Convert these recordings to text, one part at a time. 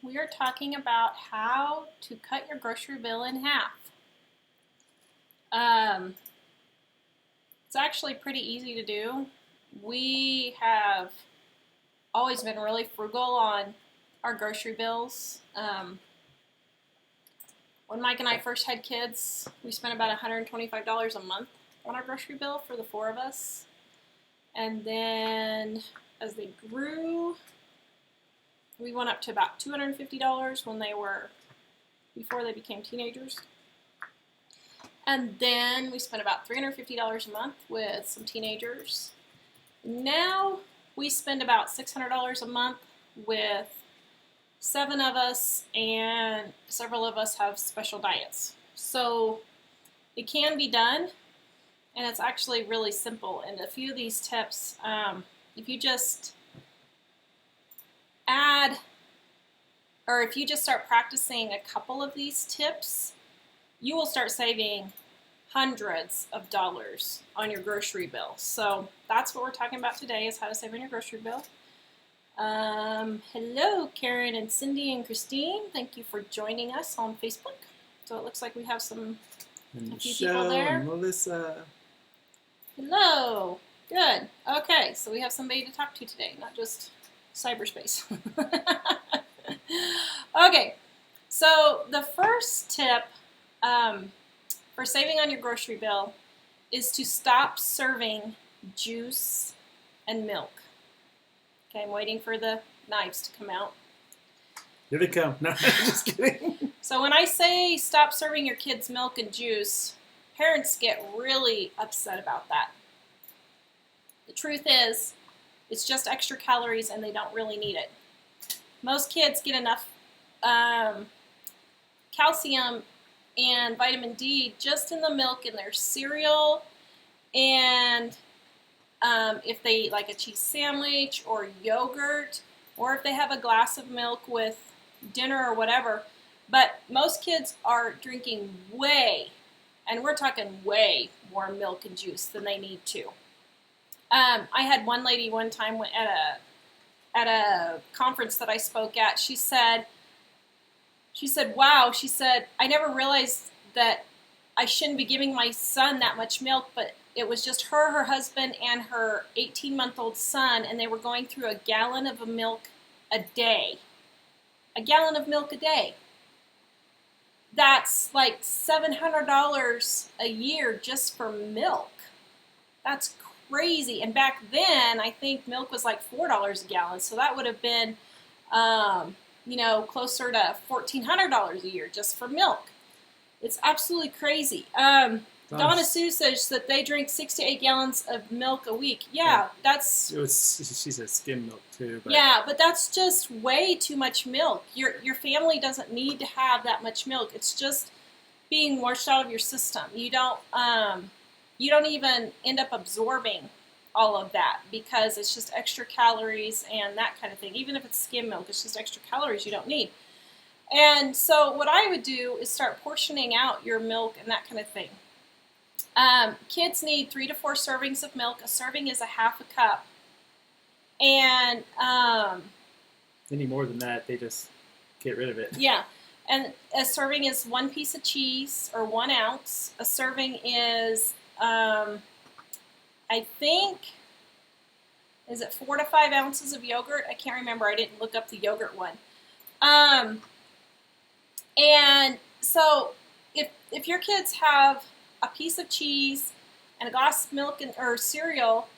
we are talking about how to cut your grocery bill in half. It's actually pretty easy to do. We have always been really frugal on our grocery bills. When Mike and I first had kids, we spent about $125 a month on our grocery bill for the four of us. And then as they grew, we went up to about $250 before they became teenagers. And then we spent about $350 a month with some teenagers. Now we spend about $600 a month with 7 of us, and several of us have special diets. So it can be done, and it's actually really simple. And a few of these tips, if you just start practicing a couple of these tips, you will start saving hundreds of dollars on your grocery bill. So that's what we're talking about today, is how to save on your grocery bill. Hello, Karen and Cindy and Christine. Thank you for joining us on Facebook. So it looks like we have a few people there. And Melissa. Hello. Good. Okay, so we have somebody to talk to today, not just cyberspace. Okay, so the first tip for saving on your grocery bill is to stop serving juice and milk. Okay, I'm waiting for the knives to come out. Here they come. No, just kidding. So when I say stop serving your kids milk and juice, parents get really upset about that. The truth is, it's just extra calories and they don't really need it. Most kids get enough calcium and vitamin D just in the milk in their cereal, and if they like a cheese sandwich or yogurt, or if they have a glass of milk with dinner or whatever. But most kids are drinking way, and we're talking way more milk and juice than they need to. I had one lady one time at a conference that I spoke at. She said, wow, she said, I never realized that I shouldn't be giving my son that much milk, but it was just her husband, and her 18-month-old son, and they were going through a gallon of milk a day. A gallon of milk a day. That's like $700 a year just for milk. That's crazy. And back then, I think milk was like $4 a gallon, so that would have been, closer to $1,400 a year just for milk. It's absolutely crazy. Donna Sue says that they drink 6 to 8 gallons of milk a week. Yeah, she said skim milk too. But. Yeah, but that's just way too much milk. Your family doesn't need to have that much milk. It's just being washed out of your system. You don't even end up absorbing all of that because it's just extra calories and that kind of thing. Even if it's skim milk, it's just extra calories you don't need. And so what I would do is start portioning out your milk and that kind of thing. Kids need 3 to 4 servings of milk. A serving is a half a cup. And any more than that, they just get rid of it. Yeah. And a serving is 1 piece of cheese, or 1 ounce. A serving is, I think, is it 4 to 5 ounces of yogurt? I can't remember. I didn't look up the yogurt one. And so if your kids have a piece of cheese and a glass of milk or cereal,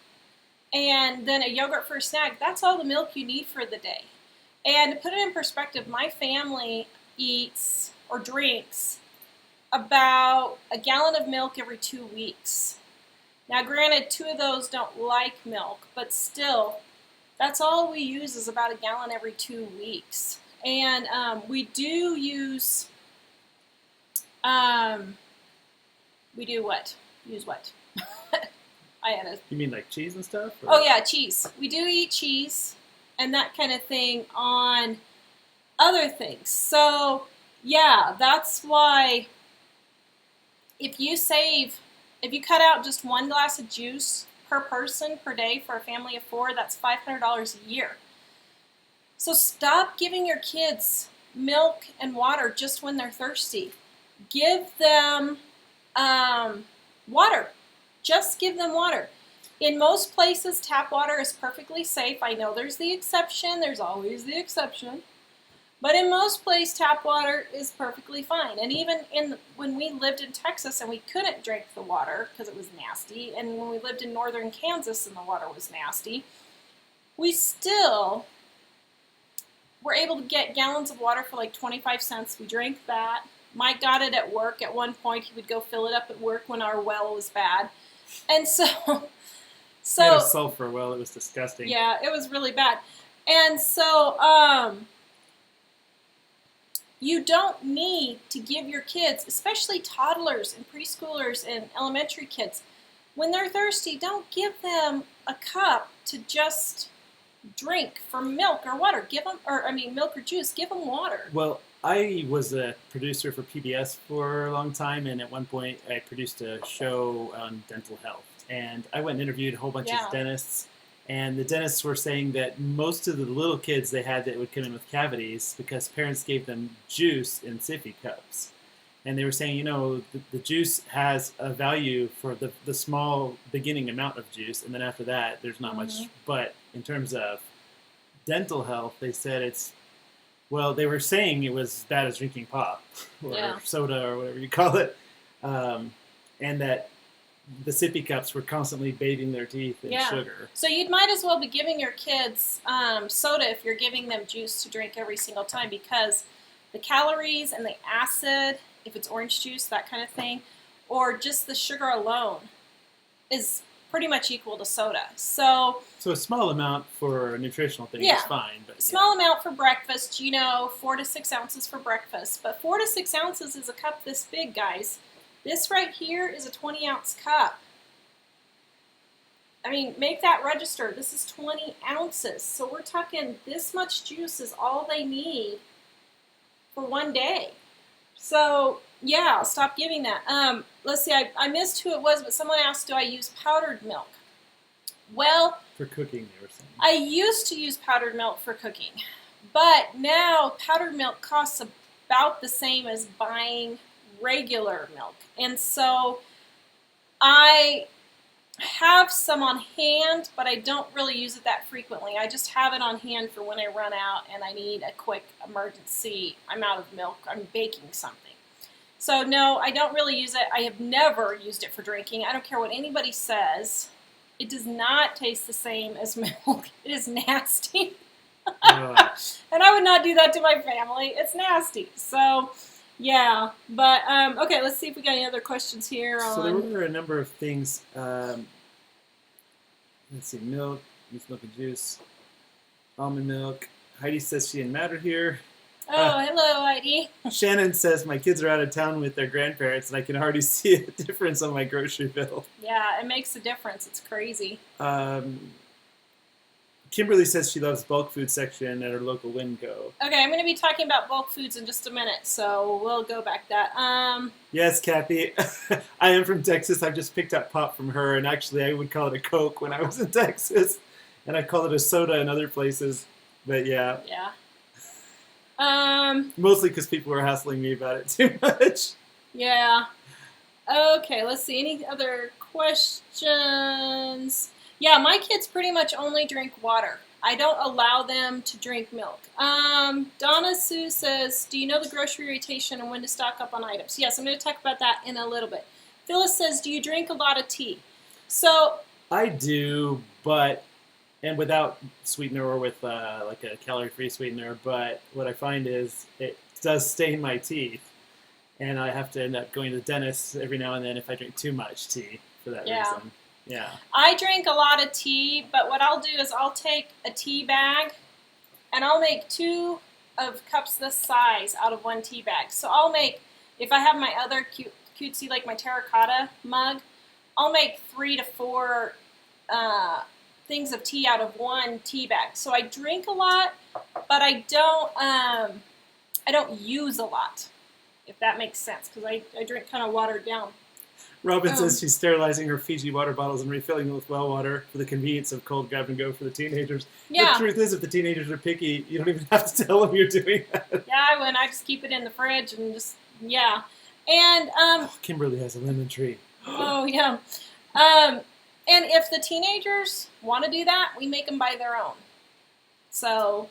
and then a yogurt for a snack, that's all the milk you need for the day. And to put it in perspective, my family eats or drinks about a gallon of milk every 2 weeks. Now, granted, 2 of those don't like milk, but still, that's all we use, is about a gallon every 2 weeks. And we do use, we do what? Use what? You mean like cheese and stuff? Or? Oh yeah, cheese. We do eat cheese and that kind of thing on other things. So yeah, that's why if you cut out just 1 glass of juice per person per day for a family of 4, that's $500 a year. So stop giving your kids milk and water just when they're thirsty. Give them water. Just give them water. In most places, tap water is perfectly safe. I know there's the exception. There's always the exception. But in most places, tap water is perfectly fine. And even when we lived in Texas and we couldn't drink the water because it was nasty, and when we lived in northern Kansas and the water was nasty, we still were able to get gallons of water for like 25 cents. We drank that. Mike got it at work. At one point, he would go fill it up at work when our well was bad. And so We had a sulfur well. It was disgusting. Yeah, it was really bad. And so you don't need to give your kids, especially toddlers and preschoolers and elementary kids, when they're thirsty, don't give them a cup to just drink from milk or water. Milk or juice. Give them water. Well, I was a producer for PBS for a long time, and at one point I produced a show on dental health. And I went and interviewed a whole bunch of dentists, and the dentists were saying that most of the little kids they had that would come in with cavities because parents gave them juice in sippy cups. And they were saying, the juice has a value for the small beginning amount of juice, and then after that, there's not much. But in terms of dental health, they said they were saying it was as bad as drinking pop or soda or whatever you call it, and that the sippy cups were constantly bathing their teeth in sugar. So you might as well be giving your kids soda if you're giving them juice to drink every single time, because the calories and the acid, if it's orange juice, that kind of thing, or just the sugar alone, is pretty much equal to soda. So a small amount for a nutritional thing is fine. But small amount for breakfast, 4 to 6 ounces for breakfast. But 4 to 6 ounces is a cup this big, guys. This right here is a 20-ounce cup. I mean, make that register. This is 20 ounces. So we're talking this much juice is all they need for one day. So, yeah, I'll stop giving that. Let's see, I missed who it was, but someone asked, do I use powdered milk? Well, for cooking, they were saying. I used to use powdered milk for cooking, but now powdered milk costs about the same as buying regular milk. And so I have some on hand, but I don't really use it that frequently. I just have it on hand for when I run out and I need a quick emergency. I'm out of milk. I'm baking something. So no, I don't really use it. I have never used it for drinking. I don't care what anybody says. It does not taste the same as milk. It is nasty. And I would not do that to my family. It's nasty. So, yeah. But, okay, let's see if we got any other questions here. So there were a number of things. Let's see, milk, use milk and juice, almond milk. Heidi says she didn't matter here. Oh, hello, Heidi. Shannon says my kids are out of town with their grandparents, and I can already see a difference on my grocery bill. Yeah, it makes a difference. It's crazy. Kimberly says she loves bulk food section at her local Winco. Okay, I'm going to be talking about bulk foods in just a minute, so we'll go back to that. Yes, Kathy. I am from Texas. I just picked up pop from her, and actually I would call it a Coke when I was in Texas, and I call it a soda in other places. But yeah. Yeah. Mostly because people were hassling me about it too much. Yeah. Okay, let's see. Any other questions? Yeah, my kids pretty much only drink water. I don't allow them to drink milk. Donna Sue says, do you know the grocery rotation and when to stock up on items? Yes, I'm going to talk about that in a little bit. Phyllis says, do you drink a lot of tea? So I do, and without sweetener or with like a calorie-free sweetener, but what I find is it does stain my teeth, and I have to end up going to the dentist every now and then if I drink too much tea for that reason. Yeah. I drink a lot of tea, but what I'll do is I'll take a tea bag, and I'll make 2 of cups this size out of 1 tea bag. So I'll make, if I have my other cutesy, like my terracotta mug, I'll make 3 to 4 things of tea out of 1 tea bag. So I drink a lot, but I don't use a lot, if that makes sense, because I drink kind of watered down. Robin says she's sterilizing her Fiji water bottles and refilling them with well water for the convenience of cold grab and go for the teenagers. Yeah. The truth is, if the teenagers are picky, you don't even have to tell them you're doing that. Yeah, I just keep it in the fridge and just, yeah. And, Kimberly has a lemon tree. oh, yeah. And if the teenagers want to do that, we make them buy their own. So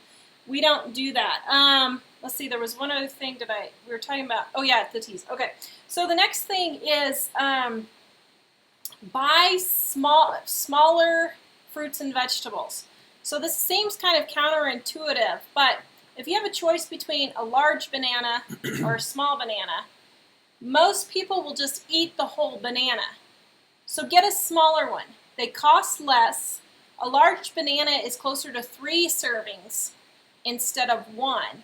we don't do that. Let's see, there was one other thing we were talking about. Oh, yeah, the teas. Okay. So the next thing is buy smaller fruits and vegetables. So this seems kind of counterintuitive, but if you have a choice between a large banana or a small banana, most people will just eat the whole banana. So get a smaller one. They cost less. A large banana is closer to 3 servings instead of 1.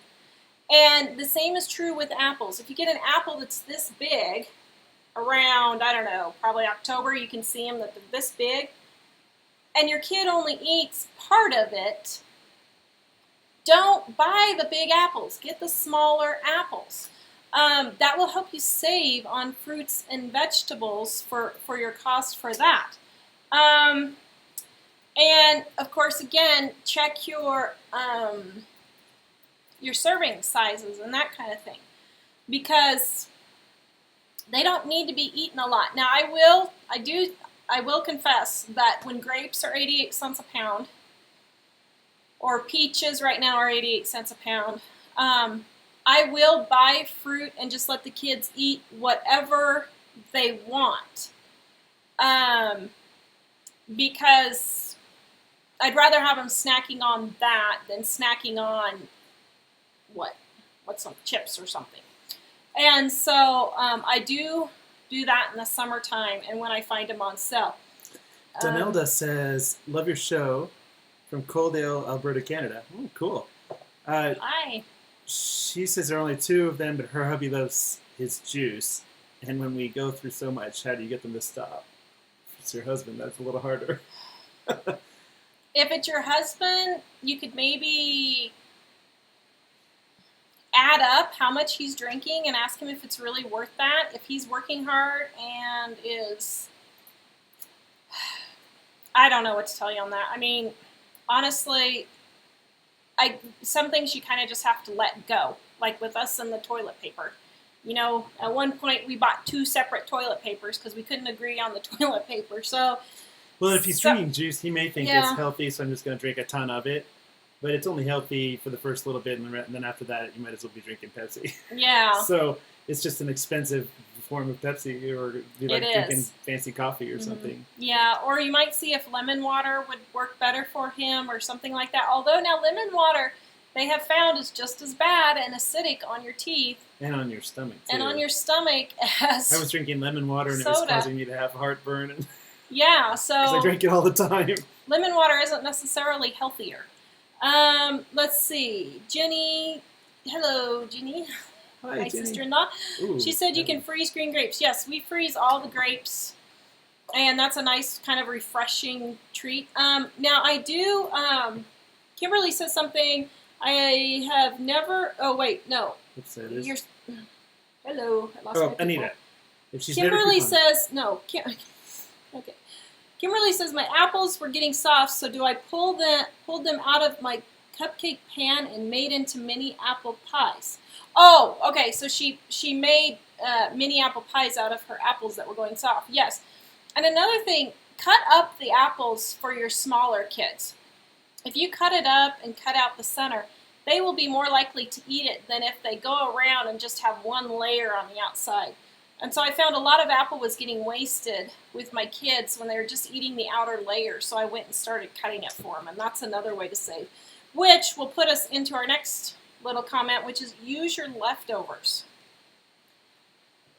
And the same is true with apples. If you get an apple that's this big, around, I don't know, probably October, you can see them that they're this big, and your kid only eats part of it, don't buy the big apples. Get the smaller apples. That will help you save on fruits and vegetables for your cost for that. And, of course, again, check your serving sizes and that kind of thing, because they don't need to be eaten a lot. Now, I will confess that when grapes are 88 cents a pound, or peaches right now are 88 cents a pound, I will buy fruit and just let the kids eat whatever they want, because I'd rather have them snacking on that than snacking on what's some chips or something. And so I do that in the summertime and when I find them on sale. Donelda says, love your show from Coaldale, Alberta, Canada. Oh, cool. Hi. She says there are only 2 of them, but her hubby loves his juice. And when we go through so much, how do you get them to stop? If it's your husband, that's a little harder. If it's your husband, you could maybe add up how much he's drinking and ask him if it's really worth that. If he's working hard and I don't know what to tell you on that. I mean, honestly, some things you kind of just have to let go. Like with us and the toilet paper. You know, at one point we bought 2 separate toilet papers because we couldn't agree on the toilet paper. So, well, if he's drinking juice, he may think it's healthy, so I'm just going to drink a ton of it. But it's only healthy for the first little bit, and then after that, you might as well be drinking Pepsi. Yeah. So it's just an expensive form of Pepsi, or be like drinking fancy coffee or something. Yeah, or you might see if lemon water would work better for him or something like that. Although now lemon water, they have found, is just as bad and acidic on your teeth. And on your stomach, too. And on your stomach as I was drinking lemon water, and soda. It was causing me to have heartburn. Yeah, so... Because I drink it all the time. Lemon water isn't necessarily healthier. Let's see. Jenny. Hello, Jenny. Hi, my Jenny. sister-in-law. Ooh, she said you can freeze green grapes. Yes, we freeze all the grapes, and that's a nice kind of refreshing treat. Now, I do... Kimberly says something. I have never... Oh, wait, no. Let's say this. Hello. I lost my people. Anita. If she's Kimberly says... No. Okay. Kimberly says, my apples were getting soft, so do I pulled them out of my cupcake pan and made into mini apple pies? Oh, okay, so she made mini apple pies out of her apples that were going soft. Yes. And another thing, cut up the apples for your smaller kids. If you cut it up and cut out the center, they will be more likely to eat it than if they go around and just have one layer on the outside. And so I found a lot of apple was getting wasted with my kids when they were just eating the outer layer. So I went and started cutting it for them. And that's another way to save. Which will put us into our next little comment, which is use your leftovers.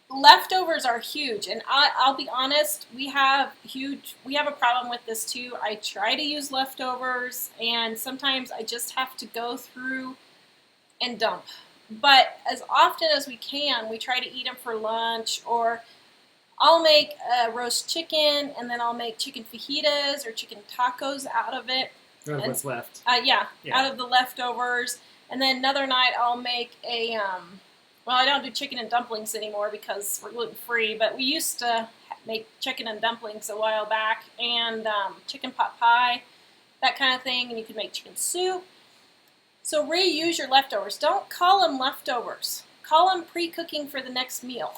Leftovers are huge. And I'll be honest, we have a problem with this too. I try to use leftovers. And sometimes I just have to go through and dump. But as often as we can, we try to eat them for lunch, or I'll make a roast chicken, and then I'll make chicken fajitas or chicken tacos out of it. Out of what's left. Yeah, out of the leftovers. And then another night I'll make a Well, I don't do chicken and dumplings anymore because we're gluten-free, but we used to make chicken and dumplings a while back, and chicken pot pie, that kind of thing, and you could make chicken soup. So reuse your leftovers. Don't call them leftovers. Call them pre-cooking for the next meal.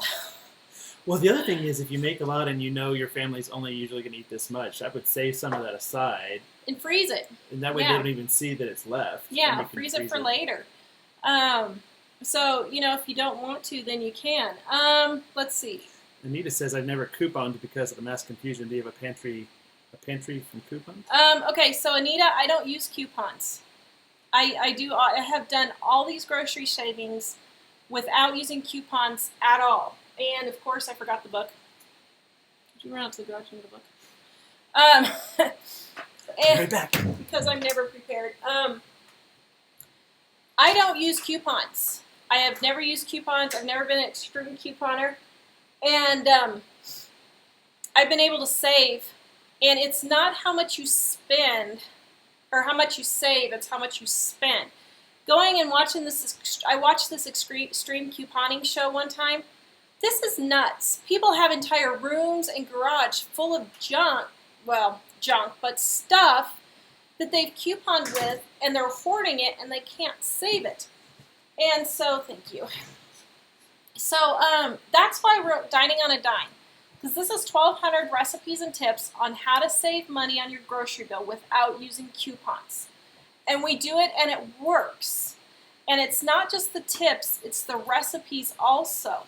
Well, the other thing is, if you make a lot and you know your family's only usually going to eat this much, I would save some of that aside. And freeze it. And that way they don't even see that it's left. Yeah, freeze it for later. So, if you don't want to, then you can. Let's see. Anita says, I've never couponed because of the mass confusion. Do you have a pantry from coupons? Okay, so Anita, I don't use coupons. I have done all these grocery savings without using coupons at all. And, of course, I forgot the book. Did you run out to the garage and get the book? Right back. Because I'm never prepared. I don't use coupons. I have never used coupons. I've never been an extreme couponer. And I've been able to save. And it's not how much you spend or how much you save. It's how much you spend. Going and watching this, I watched this extreme couponing show one time. This is nuts. People have entire rooms and garage full of junk. Well, junk, but stuff that they've couponed with, and they're hoarding it, and they can't save it. And so, thank you. So, that's why I wrote Dining on a Dime, because this is 1,200 recipes and tips on how to save money on your grocery bill without using coupons. And we do it, and it works. And it's not just the tips, it's the recipes also.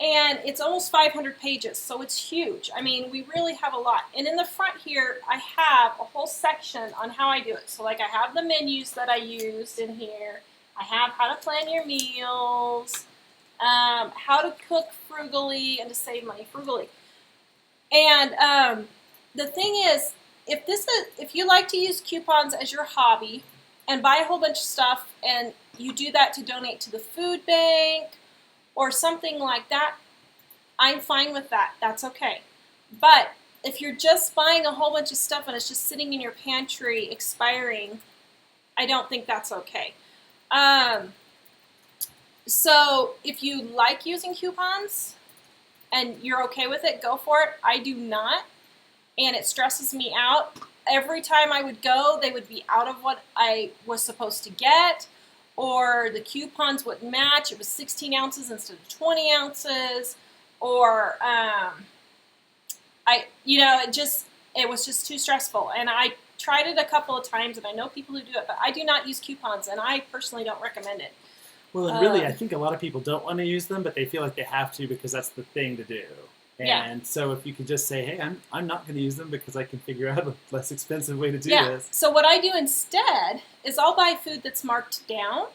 And it's almost 500 pages, so it's huge. I mean, we really have a lot. And in the front here, I have a whole section on how I do it. So, like, I have the menus that I used in here. I have how to plan your meals, how to cook frugally and to save money frugally. And the thing is, if you like to use coupons as your hobby and buy a whole bunch of stuff, and you do that to donate to the food bank, or something like that, I'm fine with that. That's okay. But if you're just buying a whole bunch of stuff and it's just sitting in your pantry expiring, I don't think that's okay. So if you like using coupons and you're okay with it, go for it. I do not, and it stresses me out. Every time I would go, they would be out of what I was supposed to get, or the coupons wouldn't match. It was 16 ounces instead of 20 ounces, or it was just too stressful. And I tried it a couple of times, and I know people who do it, but I do not use coupons, and I personally don't recommend it. Well, and really, I think a lot of people don't want to use them, but they feel like they have to because that's the thing to do. And so if you could just say, hey, I'm not going to use them because I can figure out a less expensive way to do this. So what I do instead is I'll buy food that's marked down.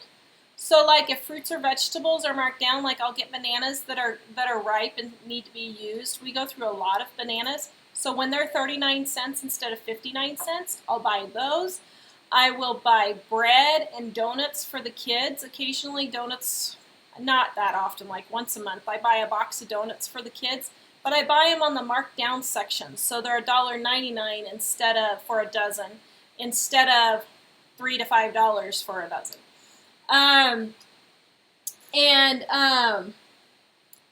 So like if fruits or vegetables are marked down, like I'll get bananas that are ripe and need to be used. We go through a lot of bananas. So when they're 39 cents instead of 59 cents, I'll buy those. I will buy bread and donuts for the kids. Occasionally donuts, not that often, like once a month. I buy a box of donuts for the kids. But I buy them on the marked down section, so they're $1.99 instead of for a dozen, instead of $3 to $5 for a dozen.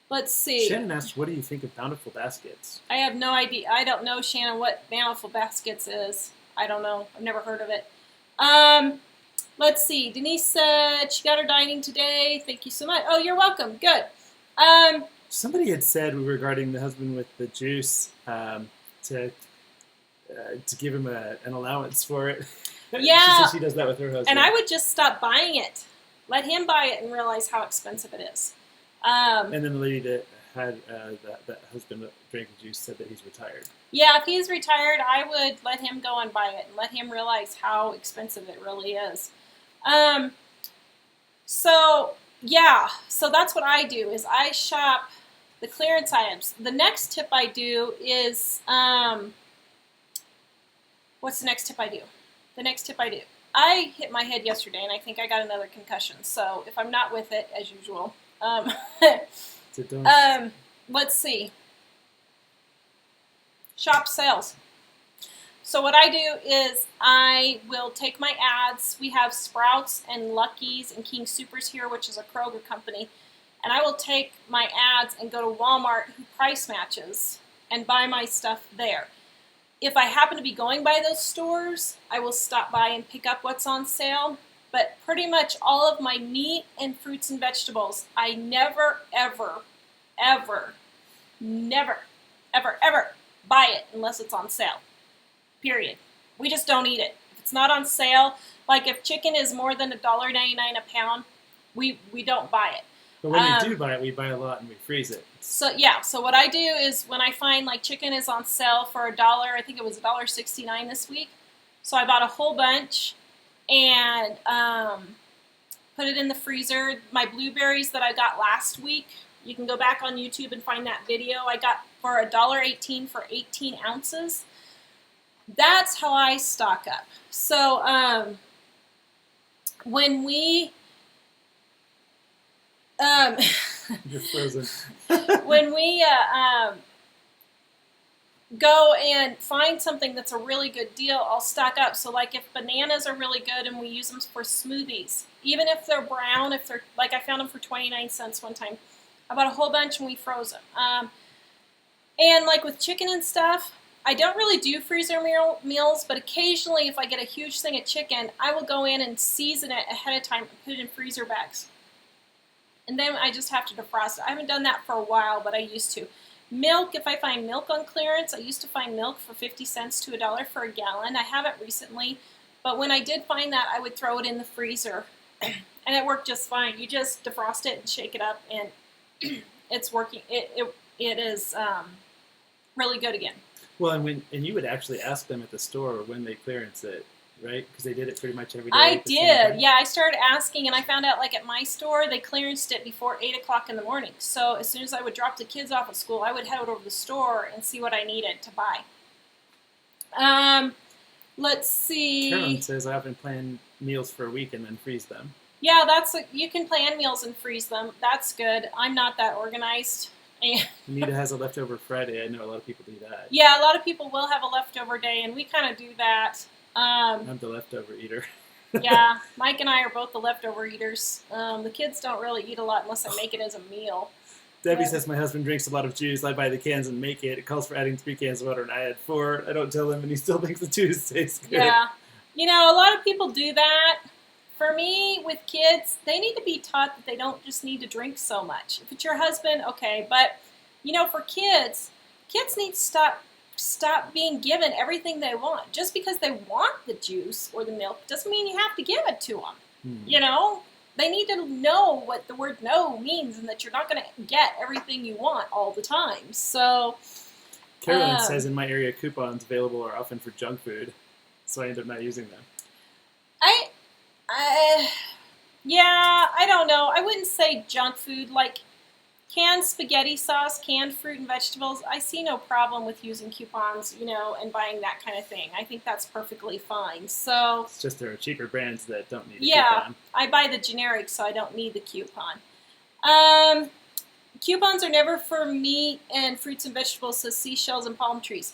Let's see. Shannon asked, "What do you think of Bountiful Baskets?" I have no idea. I don't know, Shannon, what Bountiful Baskets is. I don't know. I've never heard of it. Let's see. Denise said she got her dining today. Thank you so much. Oh, you're welcome. Good. Somebody had said regarding the husband with the juice to give him an allowance for it. Yeah. She said she does that with her husband. And I would just stop buying it. Let him buy it and realize how expensive it is. And then the lady that had that husband that drank the juice said that he's retired. Yeah, if he's retired, I would let him go and buy it and let him realize how expensive it really is. So that's what I do, is I shop the clearance items. The next tip I do is, what's the next tip I do? The next tip I do. I hit my head yesterday, and I think I got another concussion. So if I'm not with it, as usual. Let's see. Shop sales. So what I do is I will take my ads. We have Sprouts and Lucky's and King Soopers here, which is a Kroger company. and I will take my ads and go to Walmart, who price matches, and buy my stuff there. If I happen to be going by those stores, I will stop by and pick up what's on sale. But pretty much all of my meat and fruits and vegetables, I never, ever, ever, never, ever, ever buy it unless it's on sale. Period. We just don't eat it. If it's not on sale, like if chicken is more than $1.99 a pound, we don't buy it. But when we do buy it, we buy a lot and we freeze it. So yeah, so what I do is when I find like chicken is on sale for $1, I think it was $1.69 this week. So I bought a whole bunch and put it in the freezer. My blueberries that I got last week, you can go back on YouTube and find that video. I got for $1.18 for 18 ounces. That's how I stock up. So when we You're frozen. when we go and find something that's a really good deal, I'll stock up. So like if bananas are really good and we use them for smoothies, even if they're brown, if they're like I found them for 29 cents one time, I bought a whole bunch and we froze them. And like with chicken and stuff, I don't really do freezer meals, but occasionally if I get a huge thing of chicken, I will go in and season it ahead of time and put it in freezer bags. And then I just have to defrost it. I haven't done that for a while, but I used to. Milk, if I find milk on clearance, I used to find milk for 50 cents to $1 for a gallon. I haven't recently, but when I did find that, I would throw it in the freezer. And it worked just fine. You just defrost it and shake it up, and it's working. It is really good again. Well, and you would actually ask them at the store when they clearance it, right? Because they did it pretty much every day. I did, yeah. I started asking, and I found out, like at my store, they clearanced it before 8 o'clock in the morning. So as soon as I would drop the kids off at school, I would head over to the store and see what I needed to buy. Let's see. Carolyn says I often plan meals for a week and then freeze them. Yeah, you can plan meals and freeze them. That's good. I'm not that organized. Anita has a leftover Friday. I know a lot of people do that. Yeah, a lot of people will have a leftover day, and we kind of do that. I'm the leftover eater. Yeah, Mike and I are both the leftover eaters. The kids don't really eat a lot unless I make it as a meal. Debbie says my husband drinks a lot of juice. I buy the cans and make it. It calls for adding 3 cans of water, and I add 4. I don't tell him, and he still thinks the juice tastes good. Yeah. You know, a lot of people do that. For me, with kids, they need to be taught that they don't just need to drink so much. If it's your husband, okay. But, you know, for kids need to stop being given everything they want. Just because they want the juice or the milk doesn't mean you have to give it to them. You know, they need to know what the word no means and that you're not going to get everything you want all the time. So, Carolyn says in my area, coupons available are often for junk food, so I end up not using them. Yeah, I don't know. I wouldn't say junk food. Like canned spaghetti sauce, canned fruit and vegetables, I see no problem with using coupons, you know, and buying that kind of thing. I think that's perfectly fine. So it's just there are cheaper brands that don't need a yeah, coupon. I buy the generic, so I don't need the coupon. Coupons are never for meat and fruits and vegetables, so seashells and palm trees.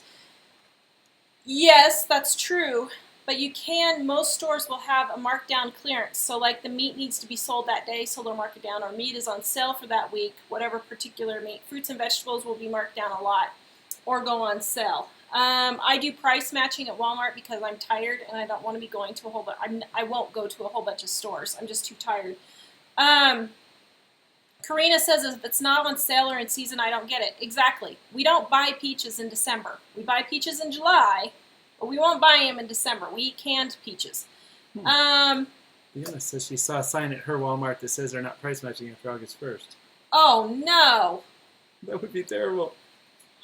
Yes, that's true. But you can, most stores will have a markdown clearance. So like the meat needs to be sold that day, so they'll mark it down. Or meat is on sale for that week, whatever particular meat. Fruits and vegetables will be marked down a lot or go on sale. I do price matching at Walmart because I'm tired and I don't want to be going to a whole bunch. I won't go to a whole bunch of stores. I'm just too tired. Karina says if it's not on sale or in season, I don't get it. Exactly. We don't buy peaches in December. We buy peaches in July. But we won't buy them in December. We eat canned peaches. Deanna says she saw a sign at her Walmart that says they're not price matching after August 1st. Oh, no. That would be terrible.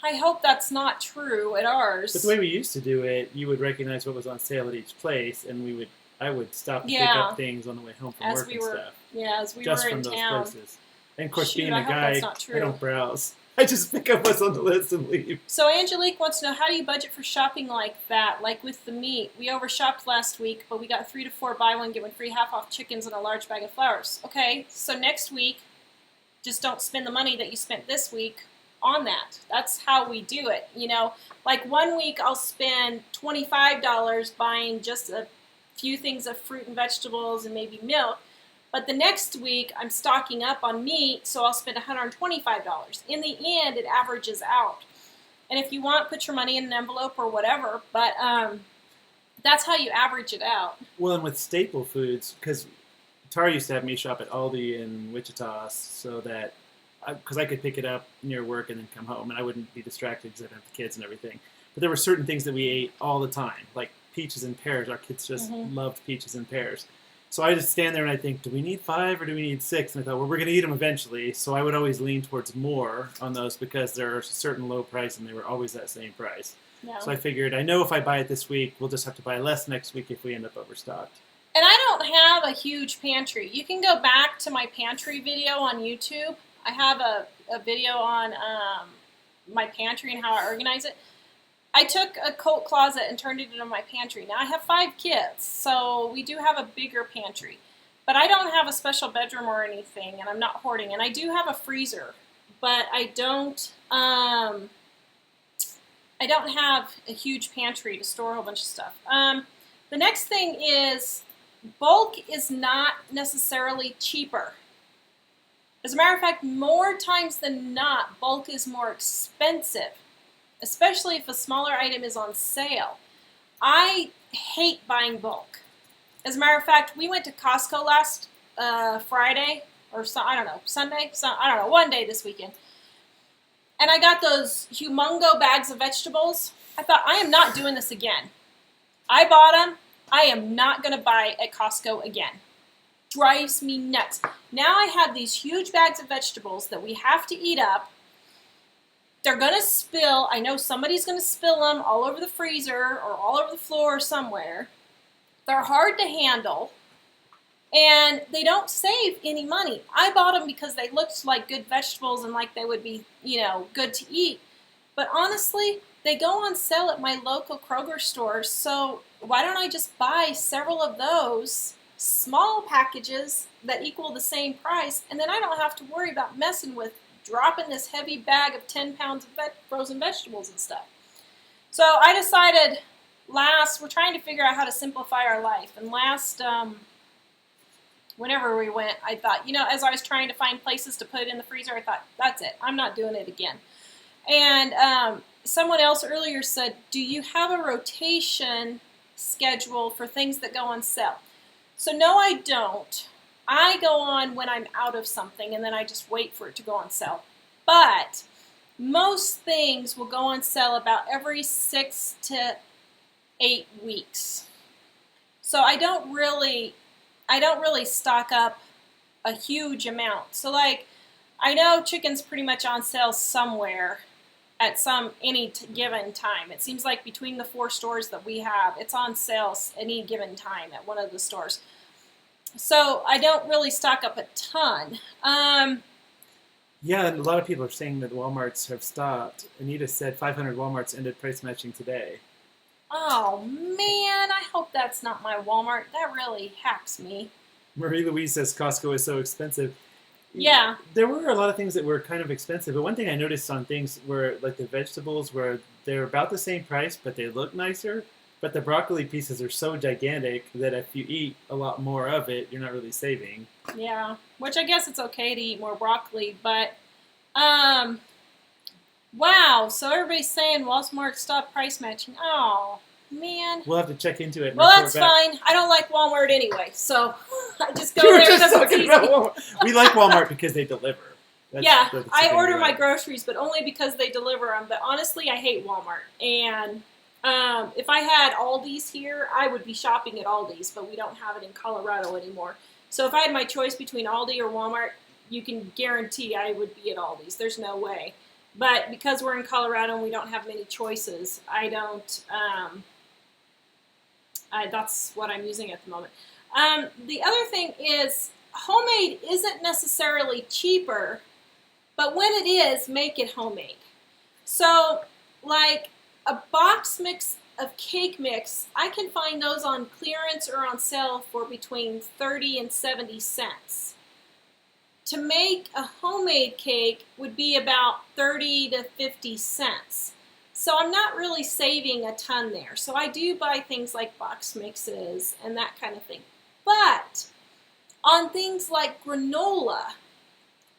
I hope that's not true at ours. But the way we used to do it, you would recognize what was on sale at each place, and I would stop to pick up things on the way home from work and stuff. Yeah, as we just were in from town. those places. And of course, Shoot, being a guy, I don't browse. I just pick up what's on the list and leave. So Angelique wants to know, how do you budget for shopping like that? Like with the meat. We overshopped last week, but we got 3 to 4 buy one, get one free, half off chickens and a large bag of flowers. Okay, so next week, just don't spend the money that you spent this week on that. That's how we do it. You know, like one week I'll spend $25 buying just a few things of fruit and vegetables and maybe milk. But the next week, I'm stocking up on meat, so I'll spend $125. In the end, it averages out. And if you want, put your money in an envelope or whatever, but that's how you average it out. Well, and with staple foods, because Tara used to have me shop at Aldi in Wichita so that, because I could pick it up near work and then come home, and I wouldn't be distracted because I didn't have the kids and everything. But there were certain things that we ate all the time, like peaches and pears. Our kids just loved peaches and pears. So I just stand there and I think, do we need 5 or do we need 6? And I thought, well, we're going to eat them eventually. So I would always lean towards more on those because they're a certain low price and they were always that same price. Yeah. So I figured, I know if I buy it this week, we'll just have to buy less next week if we end up overstocked. And I don't have a huge pantry. You can go back to my pantry video on YouTube. I have a video on my pantry and how I organize it. I took a coat closet and turned it into my pantry. Now I have 5 kids, so we do have a bigger pantry. But I don't have a special bedroom or anything, and I'm not hoarding. And I do have a freezer, but I don't have a huge pantry to store a whole bunch of stuff. The next thing is bulk is not necessarily cheaper. As a matter of fact, more times than not, bulk is more expensive, especially if a smaller item is on sale. I hate buying bulk. As a matter of fact, we went to Costco last Friday, or Sunday, one day this weekend. And I got those humongo bags of vegetables. I thought, I am not doing this again. I bought them. I am not going to buy at Costco again. Drives me nuts. Now I have these huge bags of vegetables that we have to eat up. They're going to spill. I know somebody's going to spill them all over the freezer or all over the floor somewhere. They're hard to handle. And they don't save any money. I bought them because they looked like good vegetables and like they would be, good to eat. But honestly, they go on sale at my local Kroger stores. So why don't I just buy several of those small packages that equal the same price, and then I don't have to worry about messing with dropping this heavy bag of 10 pounds of frozen vegetables and stuff. So I decided we're trying to figure out how to simplify our life. And whenever we went, I thought, as I was trying to find places to put it in the freezer, I thought, that's it. I'm not doing it again. And someone else earlier said, do you have a rotation schedule for things that go on sale? So no, I don't. I go on when I'm out of something, and then I just wait for it to go on sale. But most things will go on sale about every 6 to 8 weeks. So I don't really stock up a huge amount. So I know chicken's pretty much on sale somewhere at any given time. It seems like between the 4 stores that we have, it's on sale any given time at one of the stores. So I don't really stock up a ton. Yeah, and a lot of people are saying that Walmarts have stopped. Anita said 500 Walmarts ended price matching today. Oh, man, I hope that's not my Walmart. That really hacks me. Marie Louise says Costco is so expensive. Yeah. There were a lot of things that were kind of expensive, but one thing I noticed on things were like the vegetables where they're about the same price, but they look nicer. But the broccoli pieces are so gigantic that if you eat a lot more of it, you're not really saving. Yeah, which I guess it's okay to eat more broccoli, but wow, so everybody's saying Walmart stopped price matching. Oh, man. We'll have to check into it. Well, that's fine. I don't like Walmart anyway, so I just go there because it's easy. We like Walmart because they deliver. I order my groceries, but only because they deliver them. But honestly, I hate Walmart. And if I had Aldi's here, I would be shopping at Aldi's, but we don't have it in Colorado anymore. So if I had my choice between Aldi or Walmart, you can guarantee I would be at Aldi's. There's no way. But because we're in Colorado and we don't have many choices, I don't. That's what I'm using at the moment. The other thing is, homemade isn't necessarily cheaper, but when it is, make it homemade. So, like a box mix of cake mix, I can find those on clearance or on sale for between 30 and 70 cents. To make a homemade cake would be about 30 to 50 cents. So I'm not really saving a ton there. So I do buy things like box mixes and that kind of thing. But On things like granola,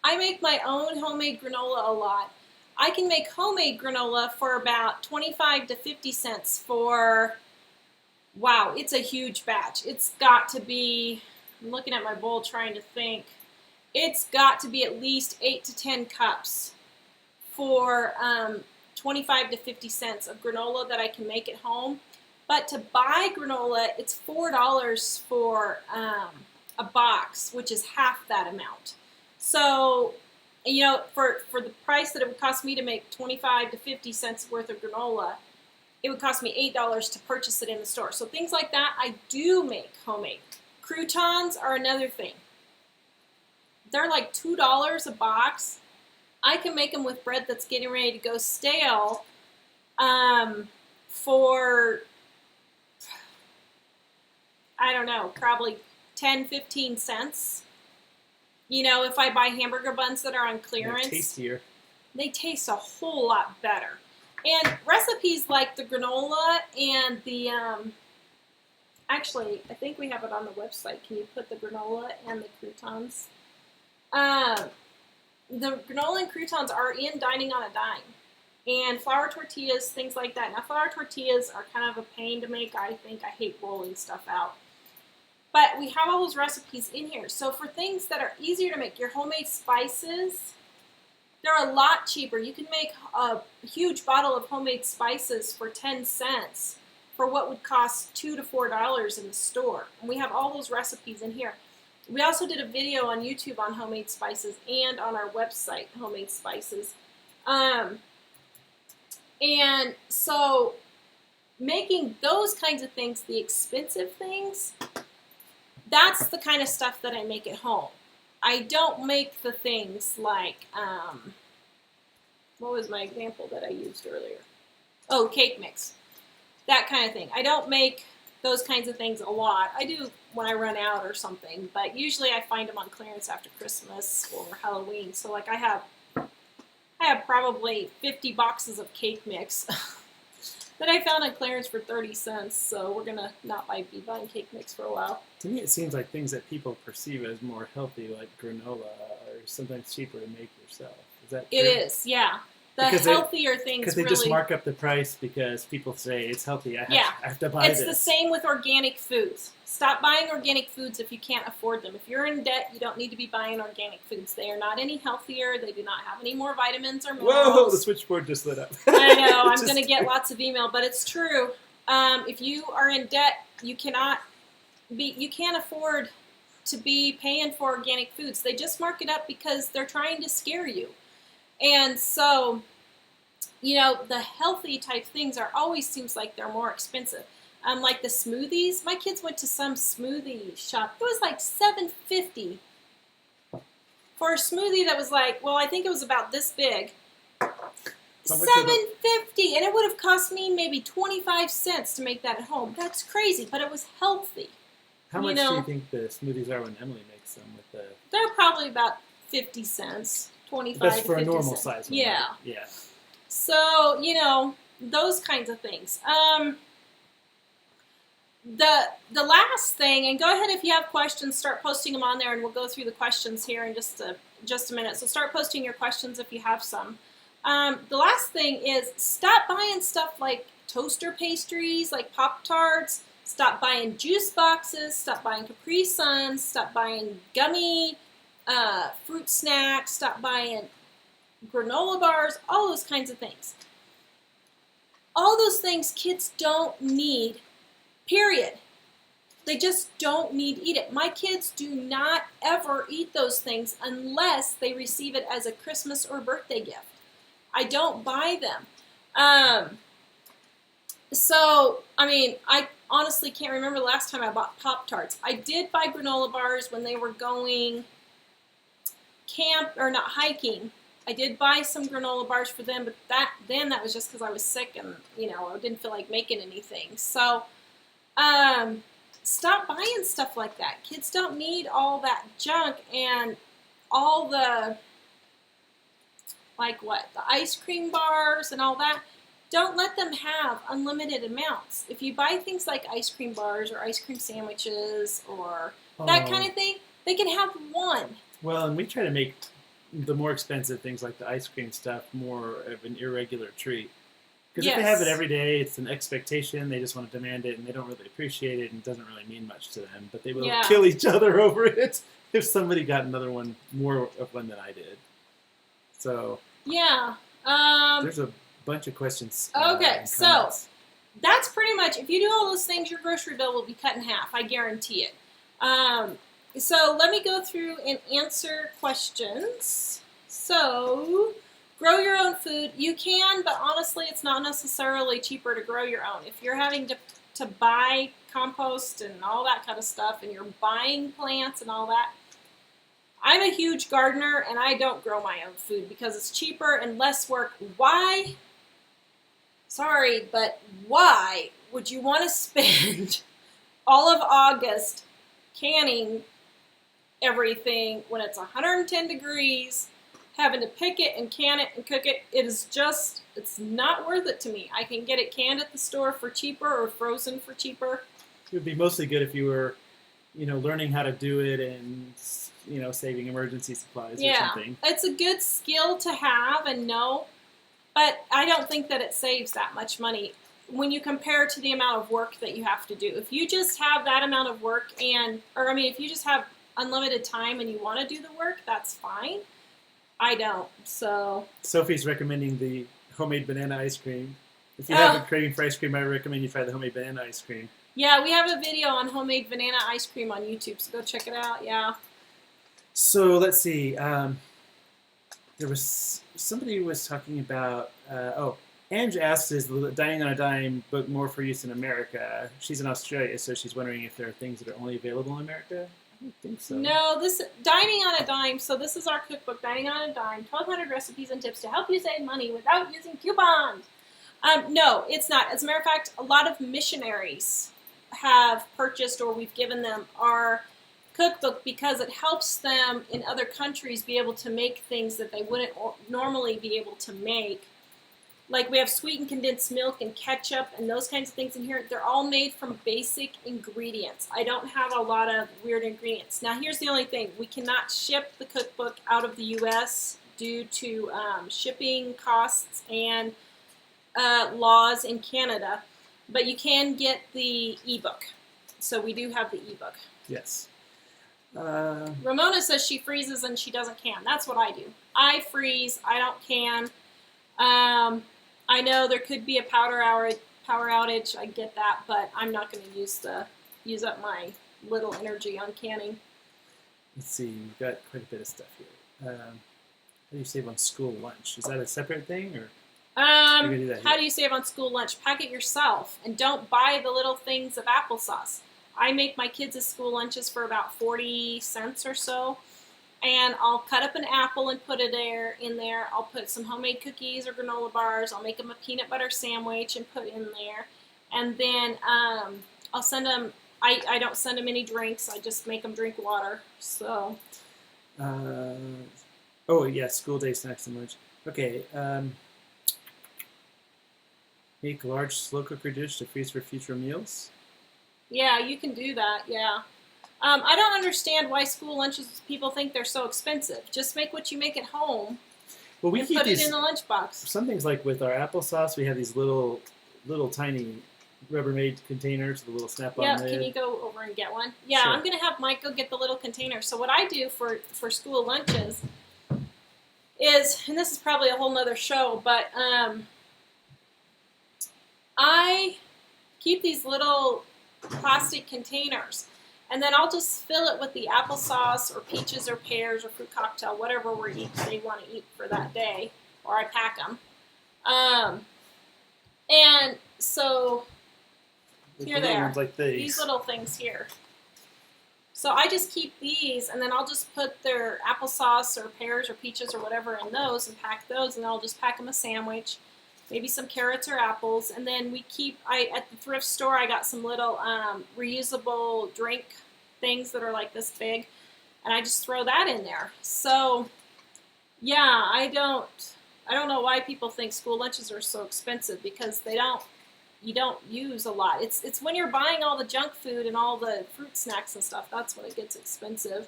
I make my own homemade granola a lot. I can make homemade granola for about 25 to 50 cents for, wow, it's a huge batch. It's got to be, I'm looking at my bowl trying to think, it's got to be at least 8 to 10 cups for 25 to 50 cents of granola that I can make at home. But to buy granola, it's $4 for a box, which is half that amount. So, you know, for the price that it would cost me to make 25 to 50 cents worth of granola, it would cost me $8 to purchase it in the store. So things like that, I do make homemade. Croutons are another thing. They're like $2 a box. I can make them with bread that's getting ready to go stale for, I don't know, probably 10, 15 cents. You know, if I buy hamburger buns that are on clearance. They're tastier. They taste a whole lot better. And recipes like the granola and the, actually, I think we have it on the website. Can you put the granola and the croutons? The granola and croutons are in Dining on a Dime. And flour tortillas, things like that. Now, flour tortillas are kind of a pain to make, I think. I hate rolling stuff out. But we have all those recipes in here. So for things that are easier to make, your homemade spices, they're a lot cheaper. You can make a huge bottle of homemade spices for 10 cents for what would cost $2 to $4 in the store. And we have all those recipes in here. We also did a video on YouTube on homemade spices and on our website, homemade spices. And so making those kinds of things, the expensive things, that's the kind of stuff that I make at home. I don't make the things like, what was my example that I used earlier? Oh, cake mix. That kind of thing. I don't make those kinds of things a lot. I do when I run out or something, but usually I find them on clearance after Christmas or Halloween. So like I have probably 50 boxes of cake mix that I found on clearance for 30 cents. So we're going to not be buying cake mix for a while. To me, it seems like things that people perceive as more healthy, like granola, are sometimes cheaper to make yourself. Is that true? It is, yeah. The healthier things because they really, just mark up the price because people say it's healthy. I have to buy it's this. the same with organic foods. Stop buying organic foods if you can't afford them. If you're in debt, you don't need to be buying organic foods. They are not any healthier. They do not have any more vitamins or minerals. Whoa, the switchboard just lit up. I know, I'm going to get lots of email, but it's true. If you are in debt, you can't afford to be paying for organic foods. They just mark it up because they're trying to scare you. And so, you know, the healthy type things always seems like they're more expensive. Like the smoothies. My kids went to some smoothie shop. It was like $7.50 for a smoothie that was like, well, I think it was about this big. $7.50, and it would have cost me maybe 25 cents to make that at home. That's crazy, but it was healthy. How much do you think the smoothies are when Emily makes them? They're probably about 50 cents, 25 That's to 50 for a normal cents. size one. Yeah. Right? Yeah. So, you know, those kinds of things. The last thing, and go ahead if you have questions, start posting them on there, and we'll go through the questions here in just a minute. So start posting your questions if you have some. The last thing is stop buying stuff like toaster pastries, like Pop-Tarts. Stop buying juice boxes. Stop buying Capri Suns. Stop buying gummy fruit snacks. Stop buying granola bars. All those kinds of things. All those things kids don't need, period. They just don't need to eat it. My kids do not ever eat those things unless they receive it as a Christmas or birthday gift. I don't buy them. So, I mean, I honestly can't remember the last time I bought Pop-Tarts. I did buy granola bars when they were going hiking. I did buy some granola bars for them, but that was just because I was sick and, you know, I didn't feel like making anything. So, stop buying stuff like that. Kids don't need all that junk and all the, like what, the ice cream bars and all that. Don't let them have unlimited amounts. If you buy things like ice cream bars or ice cream sandwiches or that kind of thing, They can have one. Well, and we try to make the more expensive things like the ice cream stuff more of an irregular treat. Because if they have it every day, it's an expectation. They just want to demand it, and they don't really appreciate it, and it doesn't really mean much to them. But they will kill each other over it if somebody got another one, more of one than I did. So yeah, there's a bunch of questions. Okay, so that's pretty much, if you do all those things, your grocery bill will be cut in half. I guarantee it. So let me go through and answer questions. So, grow your own food. You can, but honestly, it's not necessarily cheaper to grow your own. If you're having to buy compost and all that kind of stuff, and you're buying plants and all that, I'm a huge gardener, and I don't grow my own food because it's cheaper and less work. Why? Sorry, but why would you want to spend all of August canning everything when it's 110 degrees, having to pick it and can it and cook it? It's not worth it to me. I can get it canned at the store for cheaper or frozen for cheaper. It would be mostly good if you were, learning how to do it and, saving emergency supplies or something. It's a good skill to have and know, but I don't think that it saves that much money when you compare to the amount of work that you have to do. If you just have that amount of work if you just have unlimited time and you want to do the work, that's fine. I don't, so. Sophie's recommending the homemade banana ice cream. If you have a craving for ice cream, I recommend you try the homemade banana ice cream. Yeah, we have a video on homemade banana ice cream on YouTube, so go check it out, yeah. So let's see. There was somebody who was talking about, Ange asked, is the Dining on a Dime book more for use in America? She's in Australia, so she's wondering if there are things that are only available in America. I don't think so. No, this Dining on a Dime, so this is our cookbook, Dining on a Dime, 1,200 recipes and tips to help you save money without using coupons. No, it's not. As a matter of fact, a lot of missionaries have purchased, or we've given them, our cookbook because it helps them in other countries be able to make things that they wouldn't normally be able to make. Like we have sweetened condensed milk and ketchup and those kinds of things in here. They're all made from basic ingredients. I don't have a lot of weird ingredients. Now here's the only thing. We cannot ship the cookbook out of the U.S. due to shipping costs and laws in Canada. But you can get the ebook. So we do have the ebook. Yes. Ramona says she freezes and she doesn't can. That's what I do. I freeze. I don't can. I know there could be a power outage. I get that, but I'm not going to use up my little energy on canning. Let's see. We've got quite a bit of stuff here. How do you save on school lunch? Is that a separate thing, or? How do you save on school lunch? Pack it yourself, and don't buy the little things of applesauce. I make my kids' school lunches for about 40 cents or so, and I'll cut up an apple and put it in there. I'll put some homemade cookies or granola bars. I'll make them a peanut butter sandwich and put in there, and then I'll send them. I don't send them any drinks. I just make them drink water. So. School day snacks and lunch. Okay. Make large slow cooker dish to freeze for future meals. Yeah, you can do that, yeah. I don't understand why school lunches, people think they're so expensive. Just make what you make at home and put it in the lunchbox. Some things like with our applesauce, we have these little tiny Rubbermaid containers, the little snap-on lid. Can you go over and get one? Yeah, sure. I'm going to have Mike go get the little container. So what I do for school lunches is, and this is probably a whole nother show, but I keep these little plastic containers, and then I'll just fill it with the applesauce or peaches or pears or fruit cocktail, whatever they want to eat for that day, or I pack them. And so here they are, like these little things here. So I just keep these, and then I'll just put their applesauce or pears or peaches or whatever in those and pack those, and I'll just pack them a sandwich. Maybe some carrots or apples, and then at the thrift store, I got some little reusable drink things that are like this big, and I just throw that in there. So, yeah, I don't know why people think school lunches are so expensive, because you don't use a lot. It's when you're buying all the junk food and all the fruit snacks and stuff, that's when it gets expensive.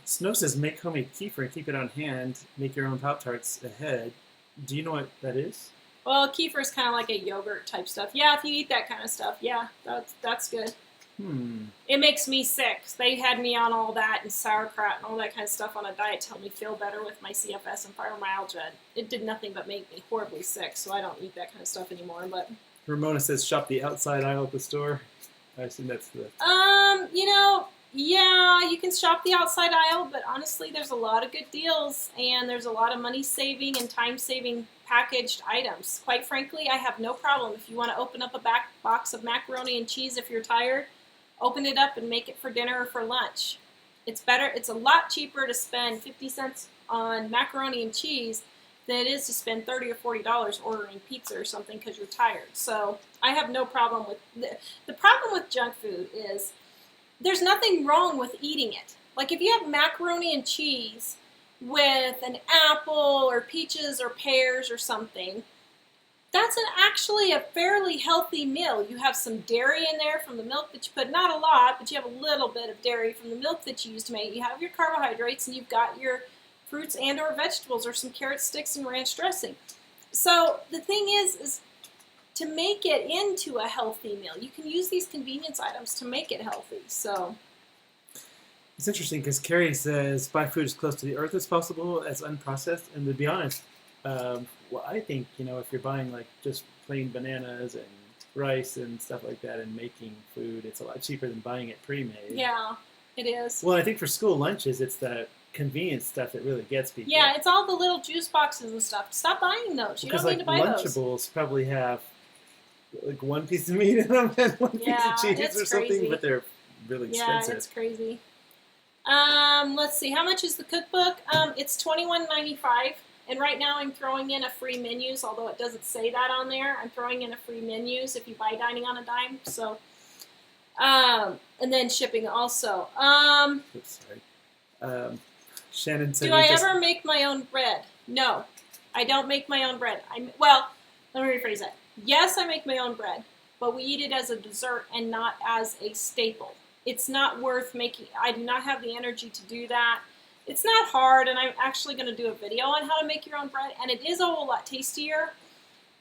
Snow says make homemade kefir and keep it on hand. Make your own Pop-Tarts ahead. Do you know what that is? Well, kefir is kind of like a yogurt type stuff. Yeah, if you eat that kind of stuff, yeah, that's good. It makes me sick. They had me on all that and sauerkraut and all that kind of stuff on a diet to help me feel better with my CFS and fibromyalgia. It did nothing but make me horribly sick, so I don't eat that kind of stuff anymore. But Ramona says shop the outside aisle at the store. I assume that's the... Yeah, you can shop the outside aisle, but honestly, there's a lot of good deals, and there's a lot of money-saving and time-saving packaged items. Quite frankly, I have no problem. If you want to open up a box of macaroni and cheese if you're tired, open it up and make it for dinner or for lunch. It's better. It's a lot cheaper to spend 50 cents on macaroni and cheese than it is to spend $30 or $40 ordering pizza or something because you're tired. So I have no problem with... The problem with junk food is there's nothing wrong with eating it. Like if you have macaroni and cheese with an apple or peaches or pears or something, that's actually a fairly healthy meal. You have some dairy in there from the milk that you put, not a lot, but you have a little bit of dairy from the milk that you use to make. You have your carbohydrates and you've got your fruits and or vegetables or some carrot sticks and ranch dressing. So the thing is to make it into a healthy meal. You can use these convenience items to make it healthy. So it's interesting because Carrie says buy food as close to the earth as possible, as unprocessed. And to be honest, well, I think if you're buying like just plain bananas and rice and stuff like that and making food, it's a lot cheaper than buying it pre-made. Yeah, it is. Well, I think for school lunches, it's the convenience stuff that really gets people. Yeah, it's all the little juice boxes and stuff. Stop buying those. You don't need to buy those. Because Lunchables probably have like one piece of meat in them and one piece of cheese or something, crazy. But they're really expensive. Yeah, it's crazy. Let's see. How much is the cookbook? It's $21.95, and right now I'm throwing in a free menus, although it doesn't say that on there. I'm throwing in a free menus if you buy Dining on a Dime. So, and then shipping also. Oops, sorry. Shannon said, do I ever make my own bread? No, I don't make my own bread. Well, let me rephrase that. Yes, I make my own bread, but we eat it as a dessert and not as a staple. It's not worth making. I do not have the energy to do that. It's not hard, and I'm actually going to do a video on how to make your own bread, and it is a whole lot tastier,